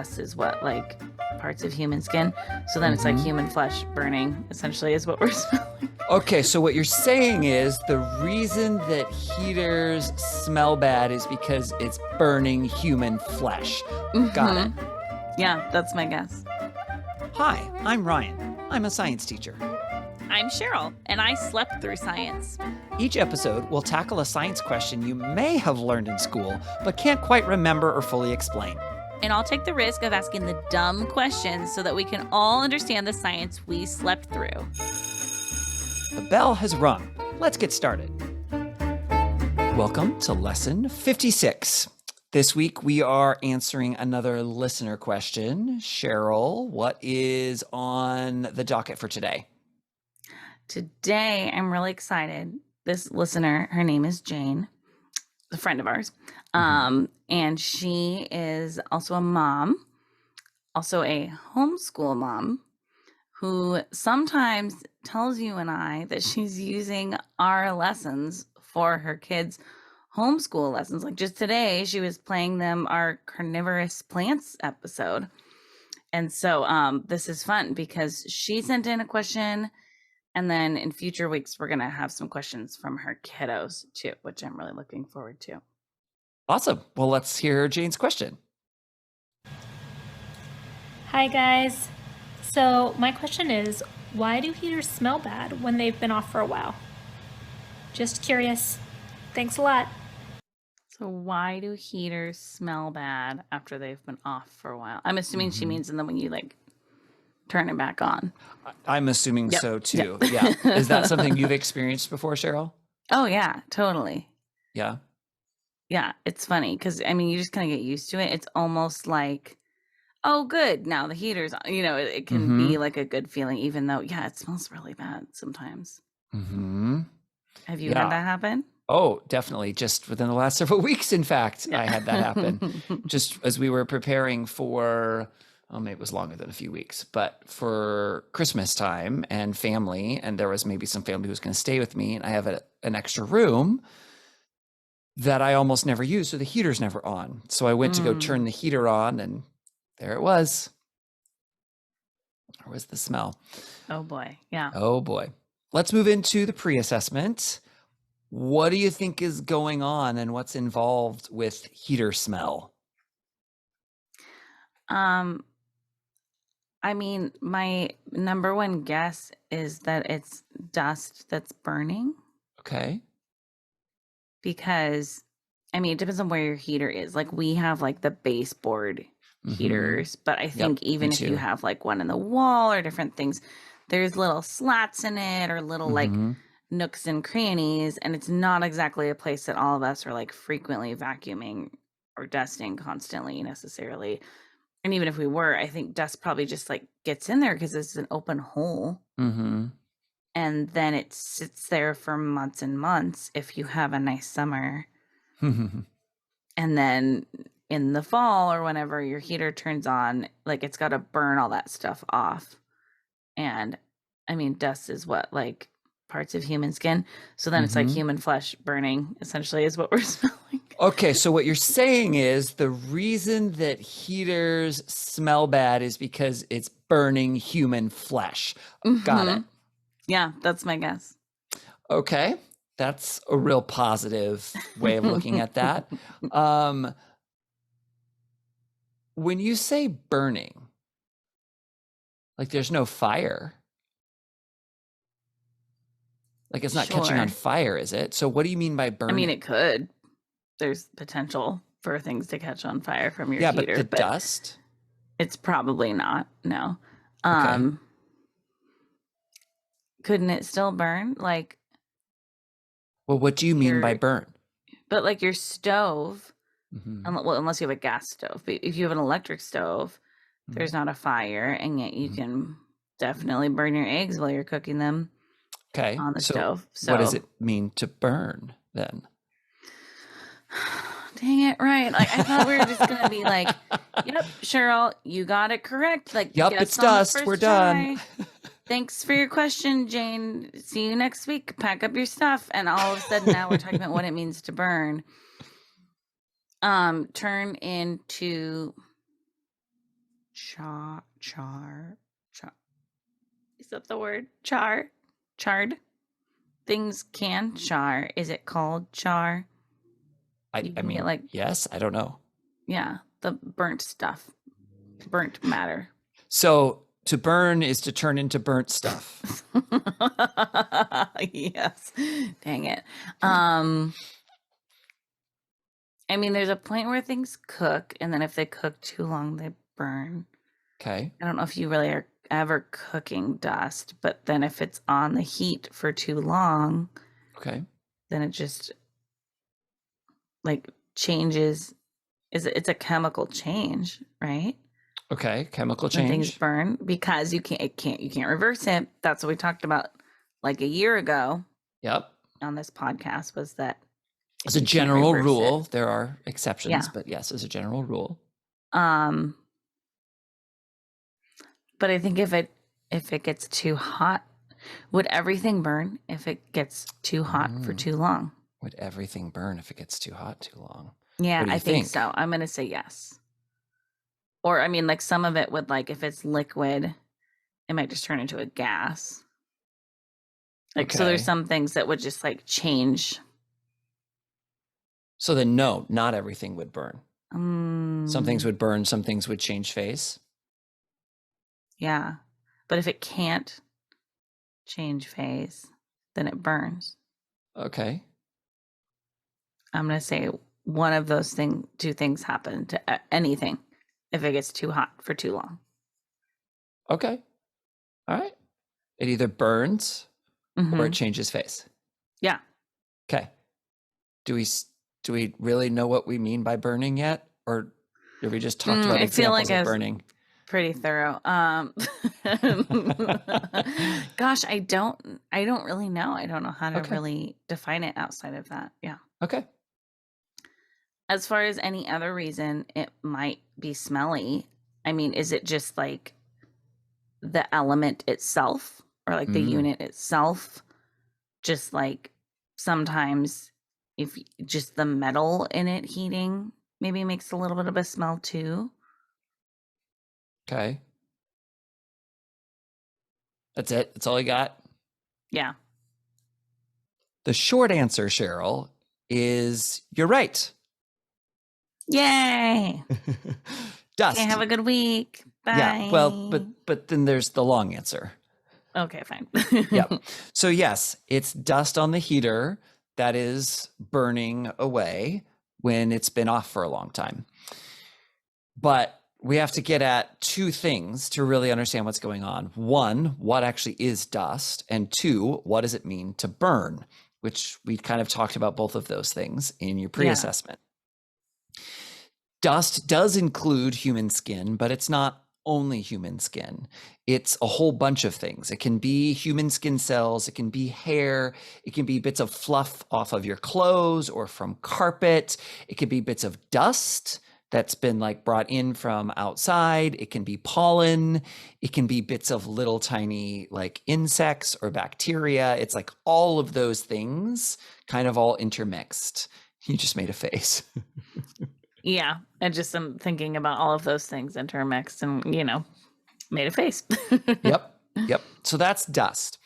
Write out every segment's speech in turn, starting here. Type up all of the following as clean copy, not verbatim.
dust is what, like parts of human skin. So then it's like human flesh burning, essentially, is what we're smelling. Okay, so what you're saying is the reason that heaters smell bad is because it's burning human flesh. Got it. Yeah, that's my guess. Hi, I'm Ryan. I'm a science teacher. I'm Cheryl, and I slept through science. Each episode will tackle a science question you may have learned in school, but can't quite remember or fully explain. And I'll take the risk of asking the dumb questions so that we can all understand the science we slept through. The bell has rung. Let's get started. Welcome to lesson 56. This week we are answering another listener question. Cheryl, what is on the docket for today? Today, I'm really excited. This listener, her name is Jane, a friend of ours. And she is also a mom, also a homeschool mom, who sometimes tells you and I that she's using our lessons for her kids' homeschool lessons. Like just today, she was playing them our carnivorous plants episode. And so this is fun because she sent in a question. And then in future weeks, we're going to have some questions from her kiddos too, which I'm really looking forward to. Awesome. Well, let's hear Jane's question. Hi, guys. So my question is, why do heaters smell bad when they've been off for a while? Just curious. Thanks a lot. So why do heaters smell bad after they've been off for a while? I'm assuming she means, and then when you like turn it back on. I'm assuming so too. Yeah. Is that something you've experienced before, Cheryl? Oh yeah, totally. Yeah. Yeah, it's funny because I mean you just kind of get used to it. It's almost like, oh good, now the heater's on. You know, it can be like a good feeling, even though it smells really bad sometimes. Have you had that happen? Oh, definitely. Just within the last several weeks, in fact, I had that happen. Just as we were preparing for, maybe it was longer than a few weeks, but for Christmas time and family, and there was maybe some family who was going to stay with me, and I have an extra room that I almost never use, so the heater's never on. So I went to go turn the heater on, and there it was. There was the smell. Oh boy, yeah. Oh boy. Let's move into the pre-assessment. What do you think is going on and what's involved with heater smell? I mean, my number one guess is that it's dust that's burning. Okay. Because, I mean, it depends on where your heater is. Like we have like the baseboard heaters, but I think even if you have like one in the wall or different things, there's little slats in it or little like nooks and crannies, and it's not exactly a place that all of us are like frequently vacuuming or dusting constantly necessarily. And even if we were, I think dust probably just like gets in there because it's an open hole. And then it sits there for months and months if you have a nice summer. And then in the fall or whenever your heater turns on, like it's got to burn all that stuff off. And I mean, dust is what, like parts of human skin. So then it's like human flesh burning, essentially, is what we're smelling. Okay, so what you're saying is the reason that heaters smell bad is because it's burning human flesh. Got it. Yeah, that's my guess. Okay, that's a real positive way of looking at that. When you say burning, like there's no fire. Like it's not catching on fire, is it? So what do you mean by burning? I mean, it could. There's potential for things to catch on fire from your heater. But the dust? It's probably not, no. Okay. Couldn't it still burn? Like, well, what do you mean by burn? But like your stove, well, unless you have a gas stove, but if you have an electric stove, there's not a fire, and yet you can definitely burn your eggs while you're cooking them on the stove. So what does it mean to burn then? Dang it, right. Like I thought we were just gonna be like, yep, Cheryl, you got it correct. Like, yep, it's dust. We're done. Thanks for your question, Jane. See you next week. Pack up your stuff. And all of a sudden now we're talking about what it means to burn. Turn into char. Is that the word? Charred? Things can char. Is it called char? I mean, yes, I don't know. Yeah, the burnt stuff. Burnt matter. So to burn is to turn into burnt stuff. Yes. Dang it. I mean, there's a point where things cook, and then if they cook too long, they burn. Okay. I don't know if you really are ever cooking dust, but then if it's on the heat for too long, okay, then it just like changes. It's a chemical change, right? Okay, chemical When things change. burn, because you can't reverse it. That's what we talked about like a year ago. Yep. On this podcast, was that as a general rule, there are exceptions, but yes, as a general rule. But I think if it gets too hot, would everything burn if it gets too hot for too long? Would everything burn if it gets too hot too long? Yeah, I think so. I'm going to say yes. Or, I mean, like some of it would, like, if it's liquid, it might just turn into a gas. Like, so there's some things that would just, like, change. So then, no, not everything would burn. Some things would burn, some things would change phase. Yeah. But if it can't change phase, then it burns. Okay. I'm going to say one of those two things happen to anything if it gets too hot for too long. Okay. All right. It either burns or it changes phase. Yeah. Okay. Do we really know what we mean by burning yet? Or did we just talk about examples of burning? Pretty thorough. Gosh, I don't really know. I don't know how to really define it outside of that. Yeah. Okay. As far as any other reason it might be smelly, I mean, is it just like the element itself or like the unit itself? Just like sometimes if just the metal in it heating maybe makes a little bit of a smell too. Okay. That's it. That's all you got? Yeah. The short answer, Cheryl, is you're right. Yay. Dust. Okay, have a good week. Bye. Yeah. Well, but then there's the long answer. Okay, fine. Yep. So yes, it's dust on the heater that is burning away when it's been off for a long time. But we have to get at two things to really understand what's going on. One, what actually is dust? And two, what does it mean to burn? Which we kind of talked about both of those things in your pre-assessment. Yeah. Dust does include human skin, but it's not only human skin. It's a whole bunch of things. It can be human skin cells. It can be hair. It can be bits of fluff off of your clothes or from carpet. It can be bits of dust that's been like brought in from outside. It can be pollen. It can be bits of little tiny like insects or bacteria. It's like all of those things kind of all intermixed. You just made a face. Yeah. I just am thinking about all of those things intermixed and, made a face. Yep. So that's dust.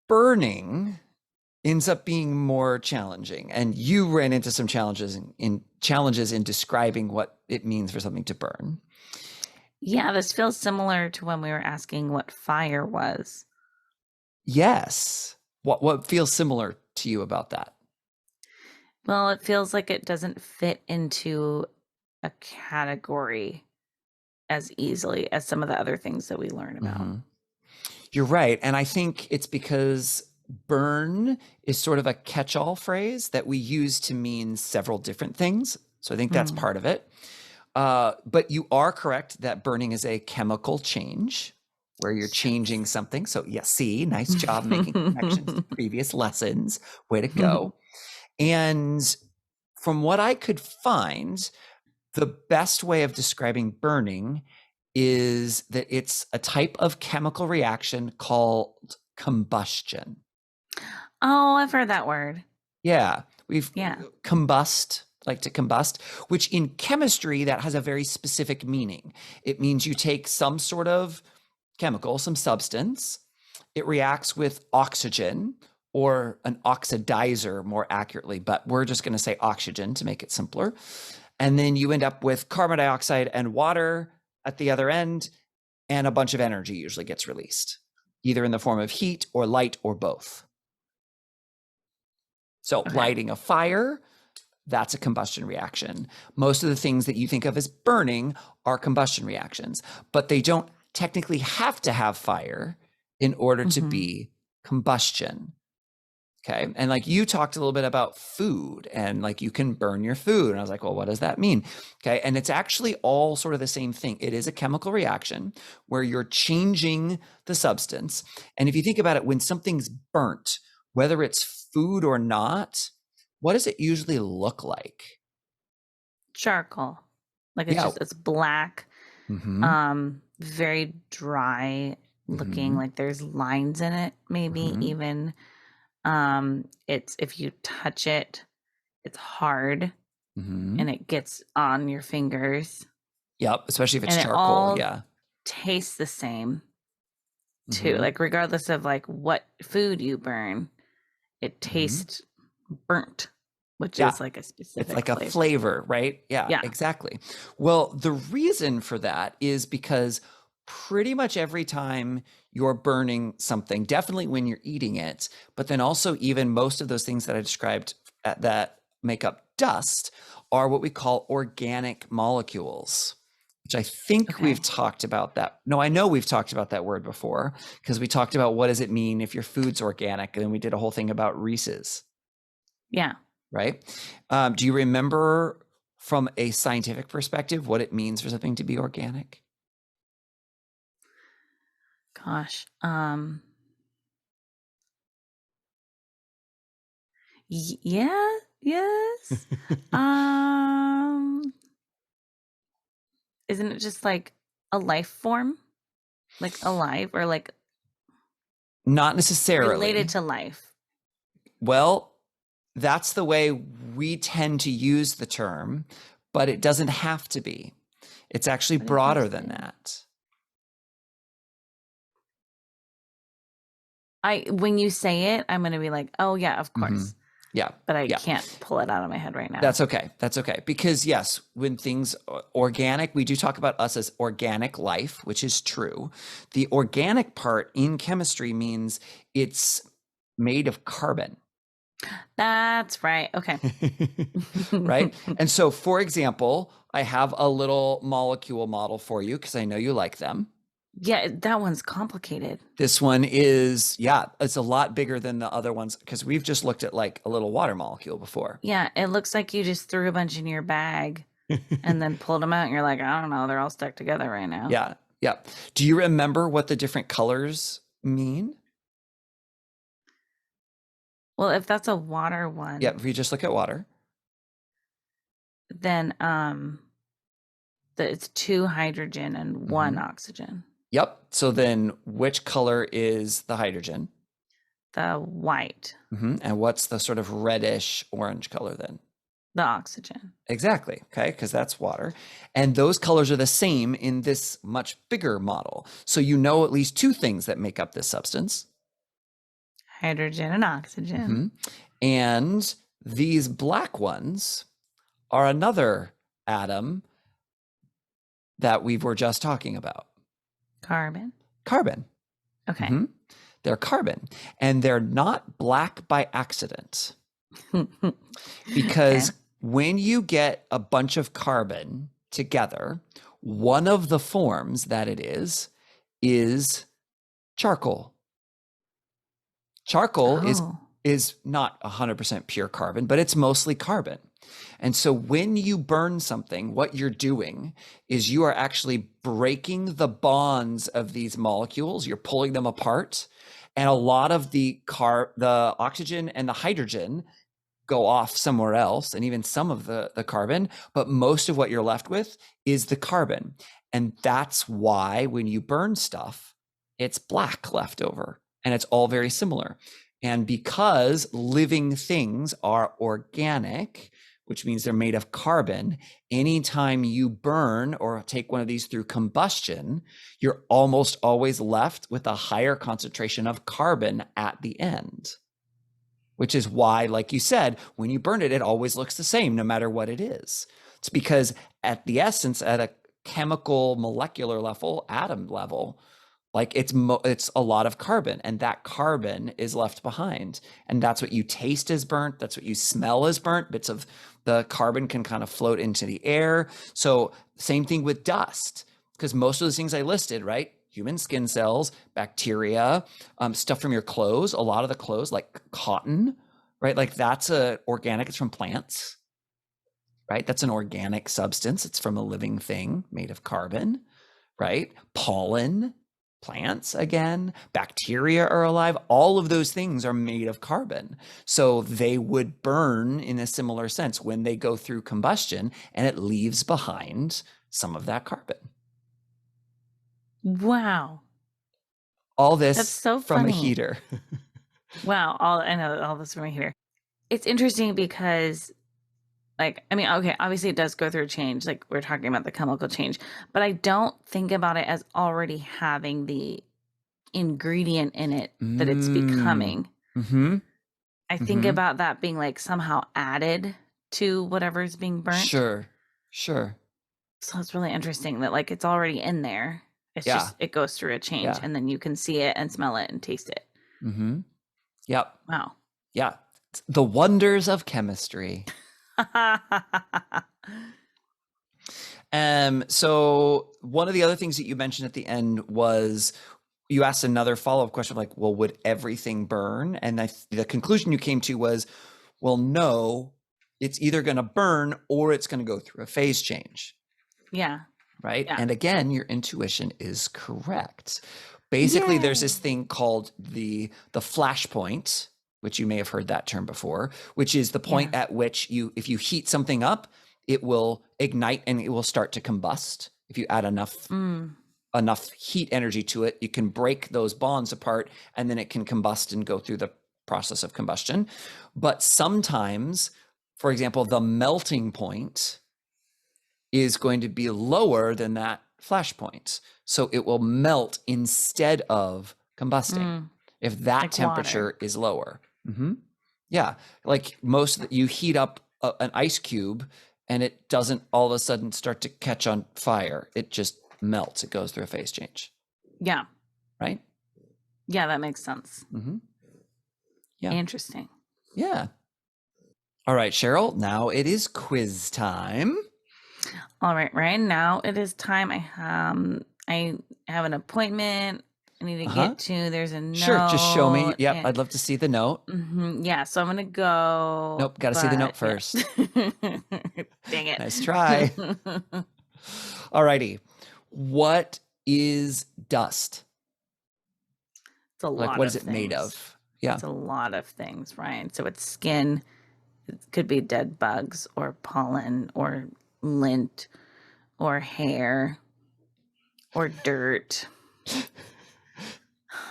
Burning ends up being more challenging. And you ran into some challenges in describing what it means for something to burn. Yeah, this feels similar to when we were asking what fire was. Yes. What feels similar to you about that? Well, it feels like it doesn't fit into a category as easily as some of the other things that we learn about. Mm-hmm. You're right. And I think it's because burn is sort of a catch-all phrase that we use to mean several different things. So I think that's part of it. But you are correct that burning is a chemical change where you're changing something. So yeah, see, nice job making connections to previous lessons. Way to go. And from what I could find, the best way of describing burning is that it's a type of chemical reaction called combustion. Oh, I've heard that word. Yeah. Combust. like to combust, which in chemistry, that has a very specific meaning. It means you take some sort of chemical, some substance, it reacts with oxygen or an oxidizer more accurately, but we're just going to say oxygen to make it simpler. And then you end up with carbon dioxide and water at the other end, and a bunch of energy usually gets released, either in the form of heat or light or both. So lighting a fire, that's a combustion reaction. Most of the things that you think of as burning are combustion reactions, but they don't technically have to have fire in order to be combustion. Okay. And like you talked a little bit about food and like you can burn your food. And I was like, well, what does that mean? Okay. And it's actually all sort of the same thing. It is a chemical reaction where you're changing the substance. And if you think about it, when something's burnt, whether it's food or not, what does it usually look like? Charcoal. Like it's it's black, very dry looking, like there's lines in it, maybe even. It's, if you touch it, it's hard and it gets on your fingers. Yep, especially if it's and charcoal. It all tastes the same too. Like regardless of like what food you burn, it tastes burnt, which is like a specific It's like a flavor, right? Yeah, exactly. Well, the reason for that is because pretty much every time you're burning something, definitely when you're eating it, but then also even most of those things that I described that make up dust are what we call organic molecules, which I think we've talked about that. No, I know we've talked about that word before because we talked about what does it mean if your food's organic, and then we did a whole thing about Reese's. Yeah. Right? Do you remember from a scientific perspective what it means for something to be organic? Gosh. Yeah. Yes. Isn't it just like a life form? Like alive, or like not necessarily related to life? Well, that's the way we tend to use the term, but it doesn't have to be. It's actually broader than that. When you say it, I'm going to be like, oh yeah, of course. Yeah. But I can't pull it out of my head right now. That's okay. That's okay. Because yes, when things organic, we do talk about us as organic life, which is true. The organic part in chemistry means it's made of carbon. That's right. Okay. Right? And so, for example, I have a little molecule model for you because I know you like them. Yeah, that one's complicated. This one is, it's a lot bigger than the other ones because we've just looked at like a little water molecule before. Yeah, it looks like you just threw a bunch in your bag and then pulled them out and you're like, I don't know, they're all stuck together right now. Yeah, yeah. Do you remember what the different colors mean? Well, if that's a water one. Yeah, if you just look at water. Then it's 2 hydrogen and 1 oxygen. Yep. So then which color is the hydrogen? The white. And what's the sort of reddish orange color then? The oxygen. Exactly. Okay. Because that's water. And those colors are the same in this much bigger model. So you know at least 2 things that make up this substance. Hydrogen and oxygen. And these black ones are another atom that we were just talking about. Carbon. Okay. They're carbon. And they're not black by accident. Because when you get a bunch of carbon together, one of the forms that it is charcoal. Charcoal is not 100% pure carbon, but it's mostly carbon. And so when you burn something, what you're doing is you are actually breaking the bonds of these molecules. You're pulling them apart. And a lot of the oxygen and the hydrogen go off somewhere else, and even some of the carbon, but most of what you're left with is the carbon. And that's why when you burn stuff, it's black left over, and it's all very similar. And because living things are organic, which means they're made of carbon. Anytime you burn or take one of these through combustion, you're almost always left with a higher concentration of carbon at the end, which is why, like you said, when you burn it, it always looks the same no matter what it is. It's because at the essence, at a chemical molecular level, atom level, like it's a lot of carbon, and that carbon is left behind. And that's what you taste as burnt. That's what you smell as burnt. Bits of the carbon can kind of float into the air. So same thing with dust, because most of those things I listed, right? Human skin cells, bacteria, stuff from your clothes, a lot of the clothes like cotton, right? Like that's organic, it's from plants, right? That's an organic substance. It's from a living thing made of carbon, right? Pollen, plants again, bacteria are alive. All of those things are made of carbon. So they would burn in a similar sense when they go through combustion, and it leaves behind some of that carbon. Wow. All this That's so from funny. a heater. Wow. I know all this from a heater. It's interesting because, like, I mean, okay, obviously it does go through a change. Like we're talking about the chemical change, but I don't think about it as already having the ingredient in it that it's becoming. Mm-hmm. I think about that being like somehow added to whatever's being burnt. Sure. So it's really interesting that like it's already in there. It's just, it goes through a change and then you can see it and smell it and taste it. Mm-hmm. Yep. Wow. Yeah. The wonders of chemistry. So one of the other things that you mentioned at the end was you asked another follow-up question like, well, would everything burn? And the conclusion you came to was, well, no, it's either going to burn or it's going to go through a phase change. Yeah. Right. Yeah. And again, your intuition is correct. Basically, there's this thing called the flash point, which you may have heard that term before, which is the point at which if you heat something up, it will ignite and it will start to combust. If you add enough heat energy to it, you can break those bonds apart and then it can combust and go through the process of combustion. But sometimes, for example, the melting point is going to be lower than that flash point. So it will melt instead of combusting if that like temperature water. Is lower. Mm-hmm. Yeah. Like you heat up an ice cube and it doesn't all of a sudden start to catch on fire. It just melts. It goes through a phase change. Yeah. Right? Yeah, that makes sense. Mm-hmm. Yeah. Interesting. Yeah. All right, Cheryl, now it is quiz time. All right, Ryan, now it is time. I have an appointment I need to get to. There's a note. Sure, just show me. Yep, I'd love to see the note. Yeah, so I'm going to go. Nope, got to see the note first. Yeah. Dang it. Nice try. All righty. What is dust? It's a lot of things. What is it made of? Yeah. It's a lot of things, Ryan. So it's skin. It could be dead bugs or pollen or lint or hair or dirt.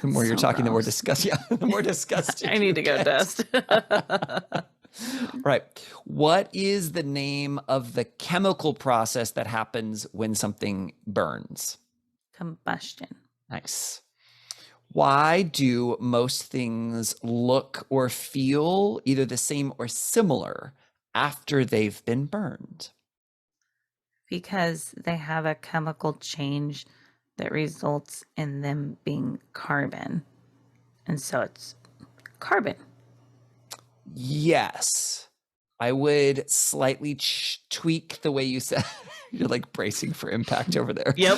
The more you're talking, the more disgusting. Yeah, the more disgusting. I need to go dust. Right. What is the name of the chemical process that happens when something burns? Combustion. Nice. Why do most things look or feel either the same or similar after they've been burned? Because they have a chemical change that results in them being carbon. And so it's carbon. Yes. I would slightly tweak the way you said. You're like bracing for impact over there. Yep.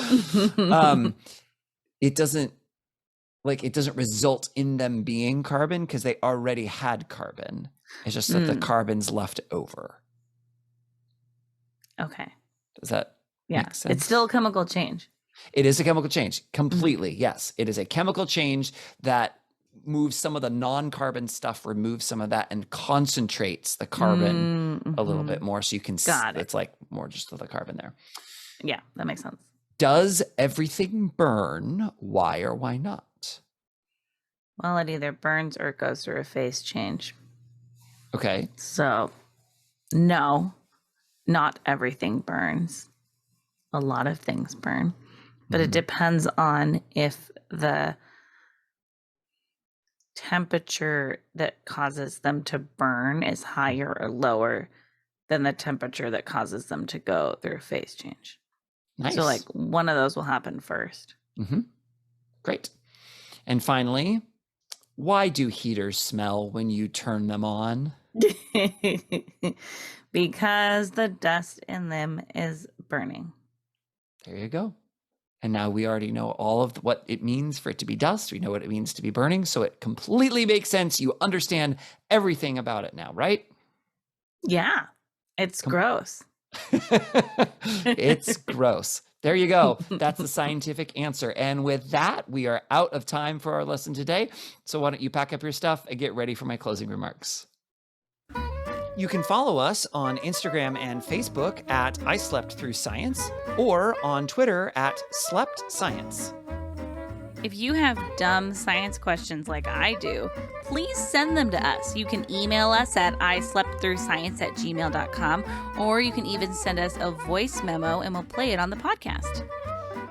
It doesn't result in them being carbon because they already had carbon. It's just that the carbon's left over. Okay. Does that make sense? It's still a chemical change. It is a chemical change. Completely. Yes. It is a chemical change that moves some of the non-carbon stuff, removes some of that, and concentrates the carbon a little bit more. So you can see it's like more just of the carbon there. Yeah, that makes sense. Does everything burn? Why or why not? Well, it either burns or it goes through a phase change. Okay. So No, not everything burns. A lot of things burn, but it depends on if the temperature that causes them to burn is higher or lower than the temperature that causes them to go through a phase change. Nice. So like one of those will happen first. Great. And finally, why do heaters smell when you turn them on? Because the dust in them is burning. There you go. And now we already know all of what it means for it to be dust. We know what it means to be burning. So it completely makes sense. You understand everything about it now, right? Yeah. It's gross. It's gross. There you go. That's the scientific answer. And with that, we are out of time for our lesson today. So why don't you pack up your stuff and get ready for my closing remarks. You can follow us on Instagram and Facebook at I Slept Through Science or on Twitter at Slept Science. If you have dumb science questions like I do, please send them to us. You can email us at isleptthroughscience@gmail.com, or you can even send us a voice memo and we'll play it on the podcast.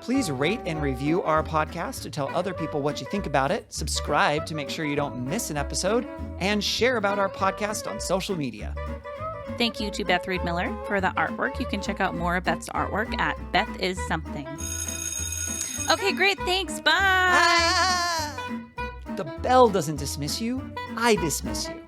Please rate and review our podcast to tell other people what you think about it, subscribe to make sure you don't miss an episode, and share about our podcast on social media. Thank you to Beth Reed Miller for the artwork. You can check out more of Beth's artwork at Beth Is Something. Okay, great. Thanks. Bye. The bell doesn't dismiss you. I dismiss you.